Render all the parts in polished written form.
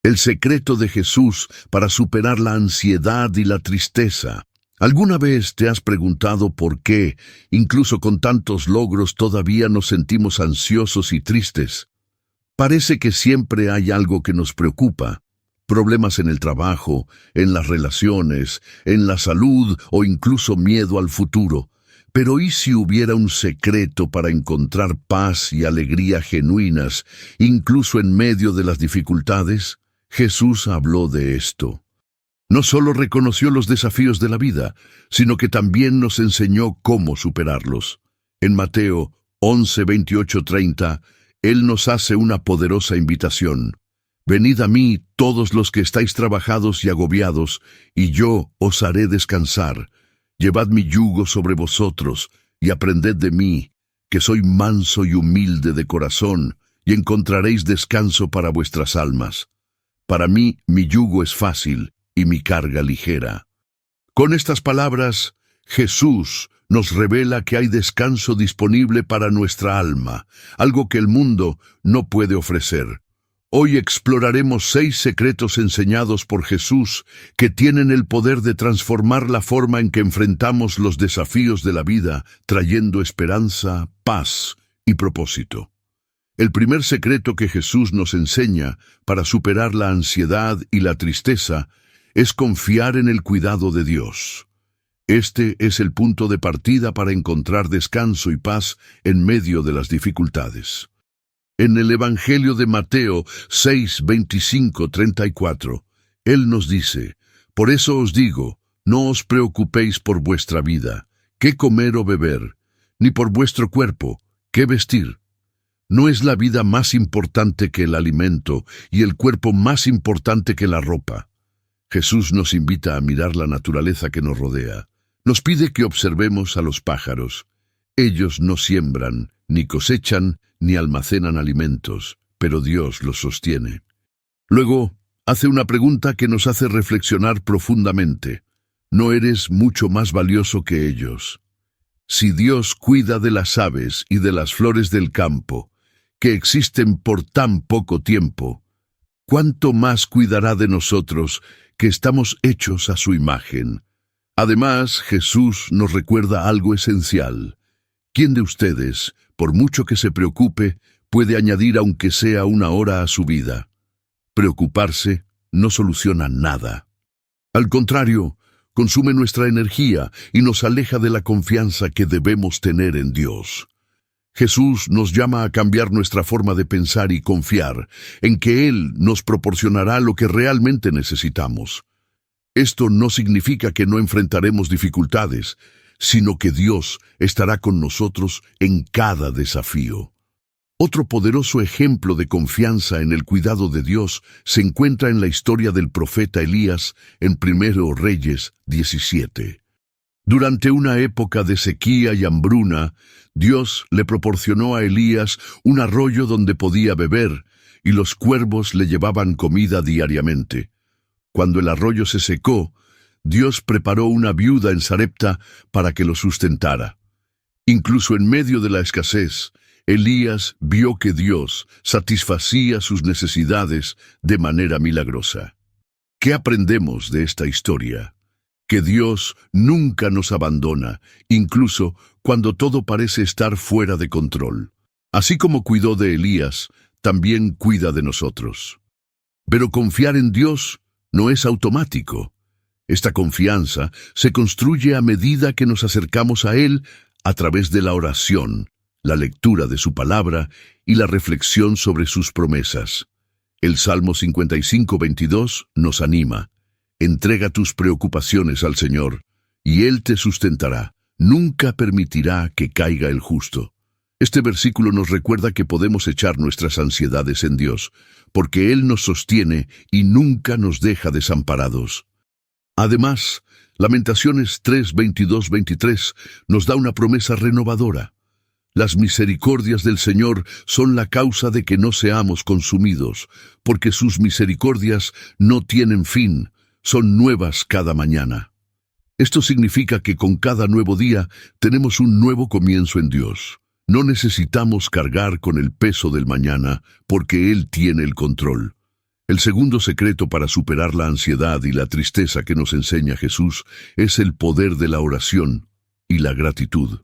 El secreto de Jesús para superar la ansiedad y la tristeza. ¿Alguna vez te has preguntado por qué, incluso con tantos logros, todavía nos sentimos ansiosos y tristes? Parece que siempre hay algo que nos preocupa. Problemas en el trabajo, en las relaciones, en la salud o incluso miedo al futuro. Pero ¿y si hubiera un secreto para encontrar paz y alegría genuinas, incluso en medio de las dificultades? Jesús habló de esto. No solo reconoció los desafíos de la vida, sino que también nos enseñó cómo superarlos. En Mateo 11, 28, 30, Él nos hace una poderosa invitación. Venid a mí todos los que estáis trabajados y agobiados, y yo os haré descansar. Llevad mi yugo sobre vosotros, y aprended de mí, que soy manso y humilde de corazón, y encontraréis descanso para vuestras almas. Para mí mi yugo es fácil, y mi carga ligera. Con estas palabras, Jesús nos revela que hay descanso disponible para nuestra alma, algo que el mundo no puede ofrecer. Hoy exploraremos 6 secretos enseñados por Jesús que tienen el poder de transformar la forma en que enfrentamos los desafíos de la vida, trayendo esperanza, paz y propósito. El primer secreto que Jesús nos enseña para superar la ansiedad y la tristeza es confiar en el cuidado de Dios. Este es el punto de partida para encontrar descanso y paz en medio de las dificultades. En el Evangelio de Mateo 6, 25, 34, Él nos dice: Por eso os digo, no os preocupéis por vuestra vida, qué comer o beber, ni por vuestro cuerpo, qué vestir. ¿No es la vida más importante que el alimento y el cuerpo más importante que la ropa? Jesús nos invita a mirar la naturaleza que nos rodea. Nos pide que observemos a los pájaros. Ellos no siembran, ni cosechan, ni almacenan alimentos, pero Dios los sostiene. Luego, hace una pregunta que nos hace reflexionar profundamente. ¿No eres mucho más valioso que ellos? Si Dios cuida de las aves y de las flores del campo, que existen por tan poco tiempo, ¿cuánto más cuidará de nosotros, que estamos hechos a su imagen? Además, Jesús nos recuerda algo esencial. ¿Quién de ustedes, por mucho que se preocupe, puede añadir aunque sea una hora a su vida? Preocuparse no soluciona nada. Al contrario, consume nuestra energía y nos aleja de la confianza que debemos tener en Dios. Jesús nos llama a cambiar nuestra forma de pensar y confiar en que Él nos proporcionará lo que realmente necesitamos. Esto no significa que no enfrentaremos dificultades, sino que Dios estará con nosotros en cada desafío. Otro poderoso ejemplo de confianza en el cuidado de Dios se encuentra en la historia del profeta Elías en 1 Reyes 17. Durante una época de sequía y hambruna, Dios le proporcionó a Elías un arroyo donde podía beber, y los cuervos le llevaban comida diariamente. Cuando el arroyo se secó, Dios preparó una viuda en Sarepta para que lo sustentara. Incluso en medio de la escasez, Elías vio que Dios satisfacía sus necesidades de manera milagrosa. ¿Qué aprendemos de esta historia? Que Dios nunca nos abandona, incluso cuando todo parece estar fuera de control. Así como cuidó de Elías, también cuida de nosotros. Pero confiar en Dios no es automático. Esta confianza se construye a medida que nos acercamos a Él a través de la oración, la lectura de su palabra y la reflexión sobre sus promesas. El Salmo 55, 22 nos anima: Entrega tus preocupaciones al Señor, y Él te sustentará. Nunca permitirá que caiga el justo. Este versículo nos recuerda que podemos echar nuestras ansiedades en Dios, porque Él nos sostiene y nunca nos deja desamparados. Además, Lamentaciones 3, 22, 23 nos da una promesa renovadora. Las misericordias del Señor son la causa de que no seamos consumidos, porque sus misericordias no tienen fin, son nuevas cada mañana. Esto significa que con cada nuevo día tenemos un nuevo comienzo en Dios. No necesitamos cargar con el peso del mañana, porque Él tiene el control. El segundo secreto para superar la ansiedad y la tristeza que nos enseña Jesús es el poder de la oración y la gratitud.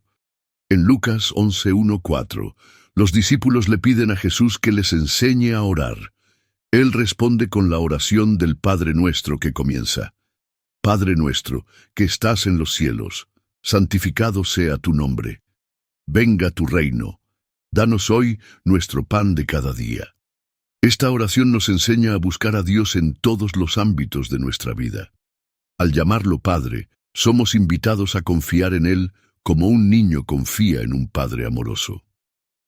En Lucas 11:1-4, los discípulos le piden a Jesús que les enseñe a orar. Él responde con la oración del Padre Nuestro que comienza: Padre nuestro, que estás en los cielos, santificado sea tu nombre. Venga tu reino. Danos hoy nuestro pan de cada día. Esta oración nos enseña a buscar a Dios en todos los ámbitos de nuestra vida. Al llamarlo Padre, somos invitados a confiar en Él como un niño confía en un padre amoroso.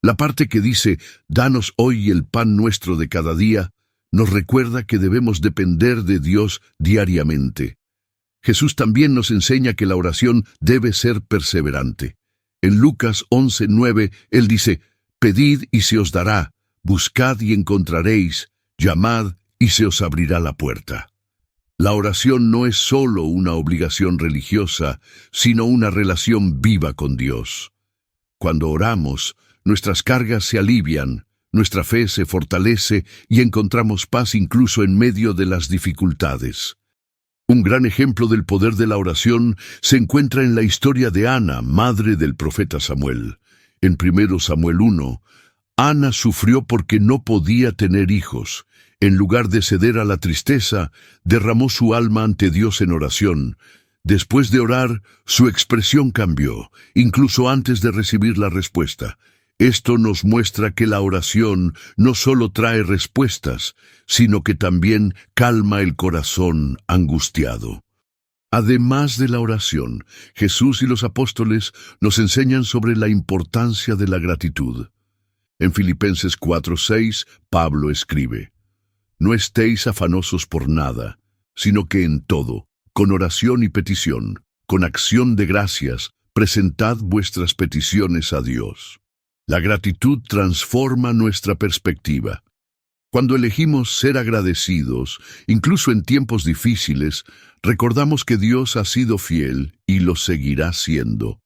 La parte que dice, danos hoy el pan nuestro de cada día, nos recuerda que debemos depender de Dios diariamente. Jesús también nos enseña que la oración debe ser perseverante. En Lucas 11:9, Él dice, pedid y se os dará, buscad y encontraréis, llamad y se os abrirá la puerta. La oración no es solo una obligación religiosa, sino una relación viva con Dios. Cuando oramos, nuestras cargas se alivian, nuestra fe se fortalece y encontramos paz incluso en medio de las dificultades. Un gran ejemplo del poder de la oración se encuentra en la historia de Ana, madre del profeta Samuel. En 1 Samuel 1, Ana sufrió porque no podía tener hijos. En lugar de ceder a la tristeza, derramó su alma ante Dios en oración. Después de orar, su expresión cambió, incluso antes de recibir la respuesta. Esto nos muestra que la oración no solo trae respuestas, sino que también calma el corazón angustiado. Además de la oración, Jesús y los apóstoles nos enseñan sobre la importancia de la gratitud. En Filipenses 4:6, Pablo escribe: No estéis afanosos por nada, sino que en todo, con oración y petición, con acción de gracias, presentad vuestras peticiones a Dios. La gratitud transforma nuestra perspectiva. Cuando elegimos ser agradecidos, incluso en tiempos difíciles, recordamos que Dios ha sido fiel y lo seguirá siendo.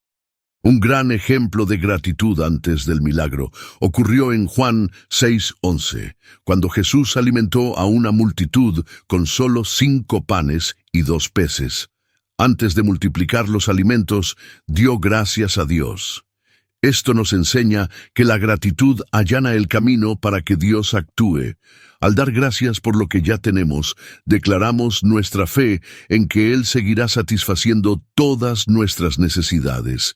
Un gran ejemplo de gratitud antes del milagro ocurrió en Juan 6:11, cuando Jesús alimentó a una multitud con solo 5 panes y 2 peces. Antes de multiplicar los alimentos, dio gracias a Dios. Esto nos enseña que la gratitud allana el camino para que Dios actúe. Al dar gracias por lo que ya tenemos, declaramos nuestra fe en que Él seguirá satisfaciendo todas nuestras necesidades.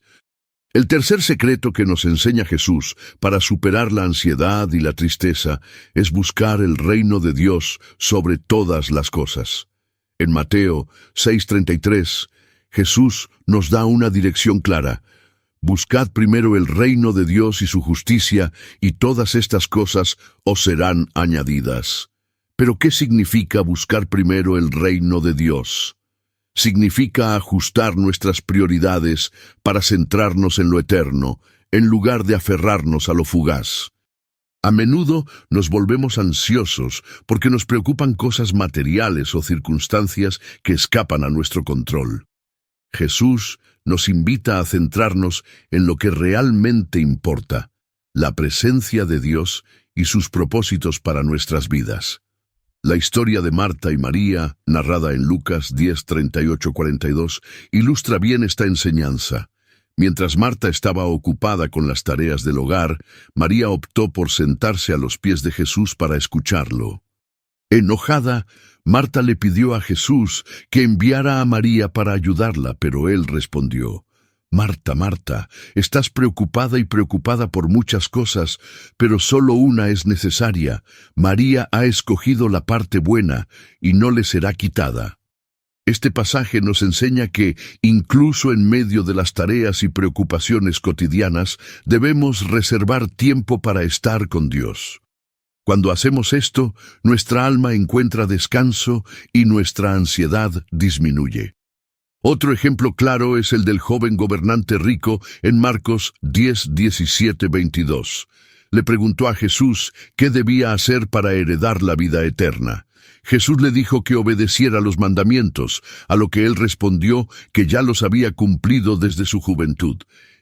El tercer secreto que nos enseña Jesús para superar la ansiedad y la tristeza es buscar el reino de Dios sobre todas las cosas. En Mateo 6:33, Jesús nos da una dirección clara. Buscad primero el reino de Dios y su justicia, y todas estas cosas os serán añadidas. ¿Pero qué significa buscar primero el reino de Dios? Significa ajustar nuestras prioridades para centrarnos en lo eterno, en lugar de aferrarnos a lo fugaz. A menudo nos volvemos ansiosos porque nos preocupan cosas materiales o circunstancias que escapan a nuestro control. Jesús nos invita a centrarnos en lo que realmente importa, la presencia de Dios y sus propósitos para nuestras vidas. La historia de Marta y María, narrada en Lucas 10:38-42, ilustra bien esta enseñanza. Mientras Marta estaba ocupada con las tareas del hogar, María optó por sentarse a los pies de Jesús para escucharlo. Enojada, Marta le pidió a Jesús que enviara a María para ayudarla, pero él respondió: Marta, Marta, estás preocupada por muchas cosas, pero solo una es necesaria. María ha escogido la parte buena, y no le será quitada. Este pasaje nos enseña que, incluso en medio de las tareas y preocupaciones cotidianas, debemos reservar tiempo para estar con Dios. Cuando hacemos esto, nuestra alma encuentra descanso y nuestra ansiedad disminuye. Otro ejemplo claro es el del joven gobernante rico en Marcos 10:17-22. Le preguntó a Jesús qué debía hacer para heredar la vida eterna. Jesús le dijo que obedeciera los mandamientos, a lo que él respondió que ya los había cumplido desde su juventud.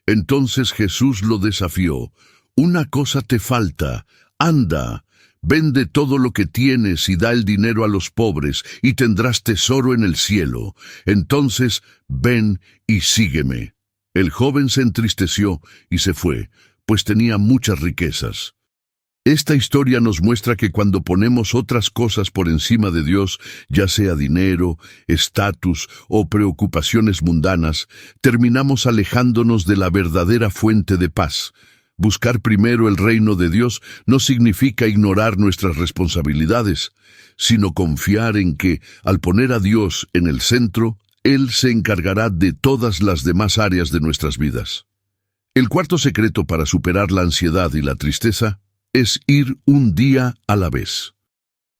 Entonces Jesús lo desafió: Una cosa te falta, anda, Vende todo lo que tienes y da el dinero a los pobres, y tendrás tesoro en el cielo. Entonces, ven y sígueme. El joven se entristeció y se fue, pues tenía muchas riquezas. Esta historia nos muestra que cuando ponemos otras cosas por encima de Dios, ya sea dinero, estatus o preocupaciones mundanas, terminamos alejándonos de la verdadera fuente de paz. Buscar primero el reino de Dios no significa ignorar nuestras responsabilidades, sino confiar en que, al poner a Dios en el centro, Él se encargará de todas las demás áreas de nuestras vidas. El cuarto secreto para superar la ansiedad y la tristeza es ir un día a la vez.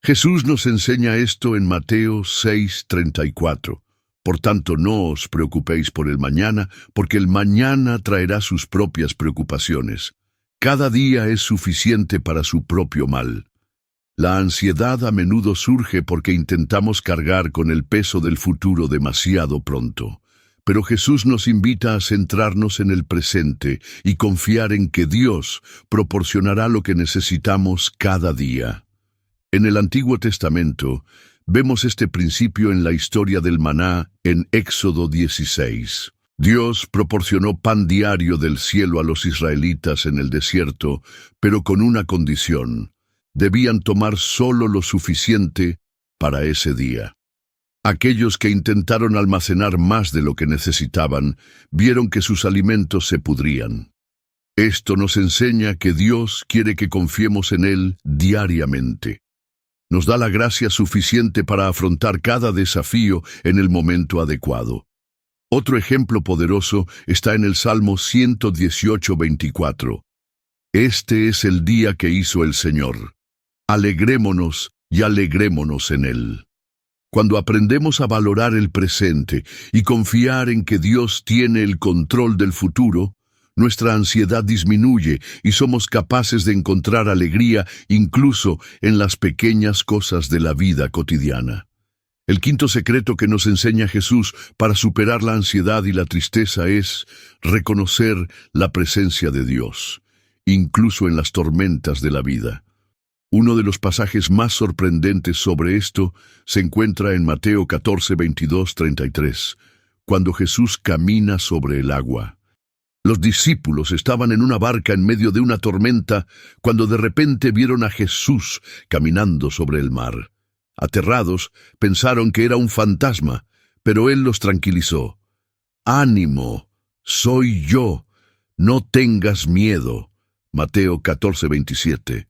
Jesús nos enseña esto en Mateo 6:34. Por tanto, no os preocupéis por el mañana, porque el mañana traerá sus propias preocupaciones. Cada día es suficiente para su propio mal. La ansiedad a menudo surge porque intentamos cargar con el peso del futuro demasiado pronto. Pero Jesús nos invita a centrarnos en el presente y confiar en que Dios proporcionará lo que necesitamos cada día. En el Antiguo Testamento, vemos este principio en la historia del maná en Éxodo 16. Dios proporcionó pan diario del cielo a los israelitas en el desierto, pero con una condición: debían tomar solo lo suficiente para ese día. Aquellos que intentaron almacenar más de lo que necesitaban, vieron que sus alimentos se pudrían. Esto nos enseña que Dios quiere que confiemos en Él diariamente. Nos da la gracia suficiente para afrontar cada desafío en el momento adecuado. Otro ejemplo poderoso está en el Salmo 118:24. Este es el día que hizo el Señor. Alegrémonos y alegrémonos en Él. Cuando aprendemos a valorar el presente y confiar en que Dios tiene el control del futuro, nuestra ansiedad disminuye y somos capaces de encontrar alegría incluso en las pequeñas cosas de la vida cotidiana. El quinto secreto que nos enseña Jesús para superar la ansiedad y la tristeza es reconocer la presencia de Dios, incluso en las tormentas de la vida. Uno de los pasajes más sorprendentes sobre esto se encuentra en Mateo 14:22-33, cuando Jesús camina sobre el agua. Los discípulos estaban en una barca en medio de una tormenta cuando de repente vieron a Jesús caminando sobre el mar. Aterrados, pensaron que era un fantasma, pero Él los tranquilizó. «Ánimo, soy yo, no tengas miedo». Mateo 14:27.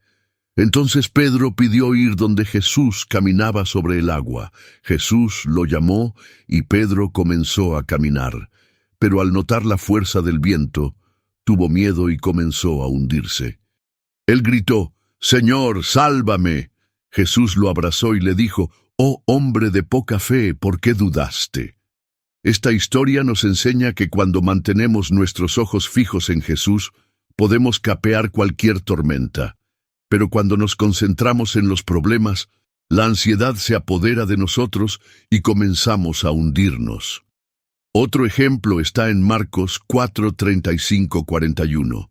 Entonces Pedro pidió ir donde Jesús caminaba sobre el agua. Jesús lo llamó y Pedro comenzó a caminar. Pero al notar la fuerza del viento, tuvo miedo y comenzó a hundirse. Él gritó: «Señor, sálvame». Jesús lo abrazó y le dijo: «Oh hombre de poca fe, ¿por qué dudaste?». Esta historia nos enseña que cuando mantenemos nuestros ojos fijos en Jesús, podemos capear cualquier tormenta. Pero cuando nos concentramos en los problemas, la ansiedad se apodera de nosotros y comenzamos a hundirnos. Otro ejemplo está en Marcos 4:35-41.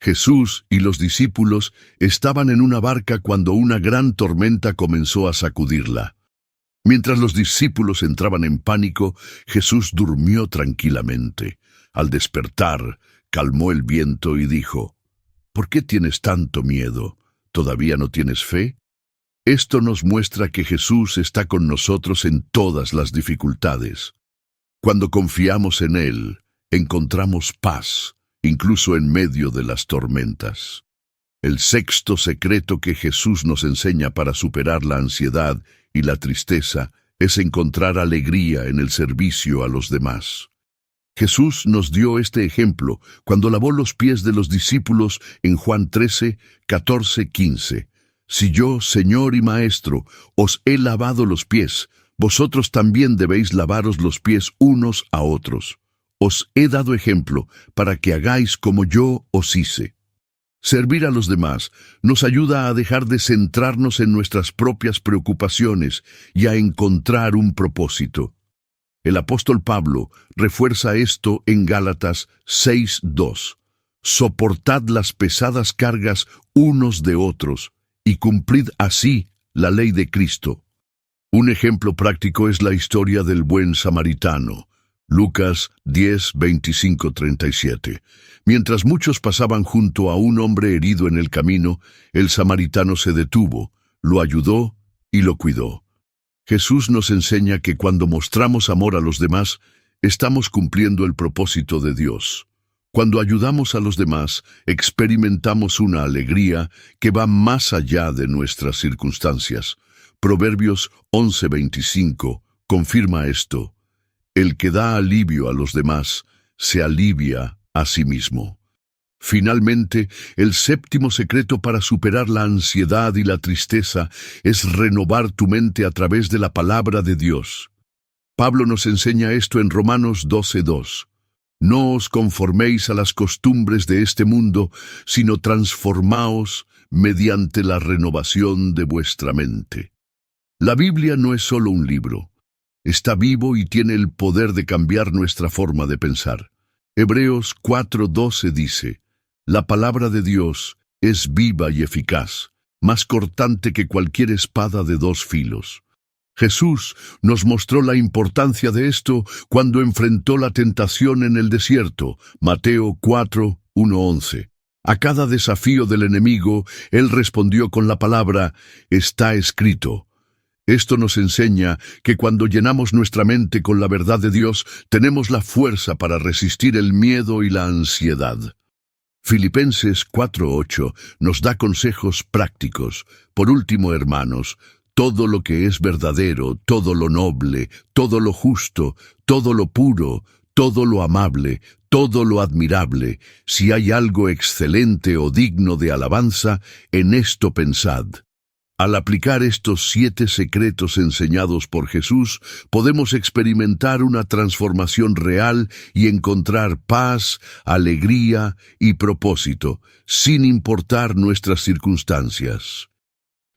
Jesús y los discípulos estaban en una barca cuando una gran tormenta comenzó a sacudirla. Mientras los discípulos entraban en pánico, Jesús durmió tranquilamente. Al despertar, calmó el viento y dijo: «¿Por qué tienes tanto miedo? ¿Todavía no tienes fe?». Esto nos muestra que Jesús está con nosotros en todas las dificultades. Cuando confiamos en Él, encontramos paz, incluso en medio de las tormentas. El sexto secreto que Jesús nos enseña para superar la ansiedad y la tristeza es encontrar alegría en el servicio a los demás. Jesús nos dio este ejemplo cuando lavó los pies de los discípulos en Juan 13:14-15. «Si yo, Señor y Maestro, os he lavado los pies, vosotros también debéis lavaros los pies unos a otros. Os he dado ejemplo para que hagáis como yo os hice». Servir a los demás nos ayuda a dejar de centrarnos en nuestras propias preocupaciones y a encontrar un propósito. El apóstol Pablo refuerza esto en Gálatas 6:2. «Soportad las pesadas cargas unos de otros y cumplid así la ley de Cristo. Un ejemplo práctico es la historia del buen samaritano. Lucas 10, 25-37. Mientras muchos pasaban junto a un hombre herido en el camino, el samaritano se detuvo, lo ayudó y lo cuidó. Jesús nos enseña que cuando mostramos amor a los demás, estamos cumpliendo el propósito de Dios. Cuando ayudamos a los demás, experimentamos una alegría que va más allá de nuestras circunstancias. Proverbios 11:25 confirma esto. El que da alivio a los demás, se alivia a sí mismo. Finalmente, el séptimo secreto para superar la ansiedad y la tristeza es renovar tu mente a través de la palabra de Dios. Pablo nos enseña esto en Romanos 12:2. No os conforméis a las costumbres de este mundo, sino transformaos mediante la renovación de vuestra mente. La Biblia no es solo un libro. Está vivo y tiene el poder de cambiar nuestra forma de pensar. Hebreos 4:12 dice, la palabra de Dios es viva y eficaz, más cortante que cualquier espada de dos filos. Jesús nos mostró la importancia de esto cuando enfrentó la tentación en el desierto, Mateo 4:1-11. A cada desafío del enemigo, Él respondió con la palabra, está escrito. Esto nos enseña que cuando llenamos nuestra mente con la verdad de Dios, tenemos la fuerza para resistir el miedo y la ansiedad. Filipenses 4:8 nos da consejos prácticos. Por último, hermanos, todo lo que es verdadero, todo lo noble, todo lo justo, todo lo puro, todo lo amable, todo lo admirable, si hay algo excelente o digno de alabanza, en esto pensad. Al aplicar estos 7 secretos enseñados por Jesús, podemos experimentar una transformación real y encontrar paz, alegría y propósito, sin importar nuestras circunstancias.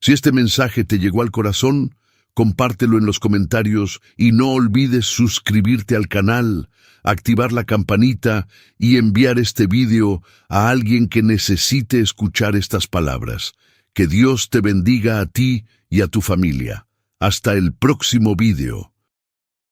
Si este mensaje te llegó al corazón, compártelo en los comentarios y no olvides suscribirte al canal, activar la campanita y enviar este video a alguien que necesite escuchar estas palabras. Que Dios te bendiga a ti y a tu familia. Hasta el próximo video.